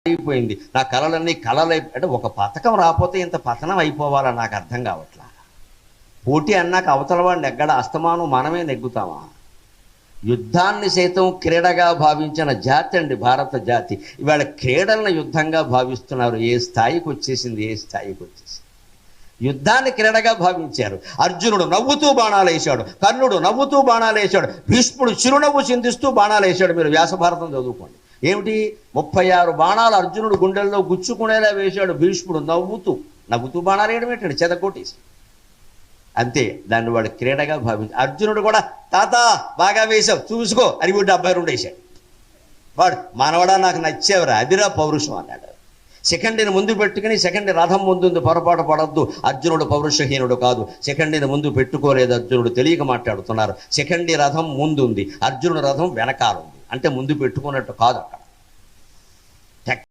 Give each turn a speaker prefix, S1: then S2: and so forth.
S1: అయిపోయింది, నా కళలన్నీ కళలు అంటే ఒక పథకం రాకపోతే ఇంత పతనం అయిపోవాలని నాకు అర్థం కావట్లా. పోటీ అన్నాక అవతల వాడిని నెగ్గడ అస్తమానం మనమే నెగ్గుతామా? యుద్ధాన్ని సైతం క్రీడగా భావించిన జాతి అండి భారత జాతి. ఇవాళ క్రీడలను యుద్ధంగా భావిస్తున్నారు. ఏ స్థాయికి వచ్చేసింది, ఏ స్థాయికి వచ్చేసింది. యుద్ధాన్ని క్రీడగా భావించారు. అర్జునుడు నవ్వుతూ బాణాలు వేశాడు, కర్ణుడు నవ్వుతూ బాణాలు వేశాడు, భీష్ముడు చిరునవ్వు చిందిస్తూ బాణాలు వేశాడు. మీరు వ్యాసభారతం చదువుకోండి. ఏమిటి 36 బాణాలు అర్జునుడు గుండెల్లో గుచ్చుకునేలా వేశాడు. భీష్ముడు నవ్వుతూ బాణాలు వేయడం ఏంటండి, చెదకొట్టేసి. అంతే, దాన్ని వాడు క్రీడగా భావించి అర్జునుడు కూడా తాత బాగా వేశావు చూసుకో అని 72 వేశాడు. వాడు మనవడా నాకు నచ్చేవరా, అదిరా పౌరుషం అన్నాడు. సెకండ్ని ముందు పెట్టుకుని సెకండ్ రథం ముందుంది, పొరపాటు పడద్దు, అర్జునుడు పౌరుషహీనుడు కాదు. సెకండ్ని ముందు పెట్టుకోలేదు అర్జునుడు, తెలియక మాట్లాడుతున్నారు. సెకండ్ రథం ముందుంది, అర్జునుడు రథం వెనకాలుంది, అంటే ముందు పెట్టుకున్నట్టు కాదు అక్కడ.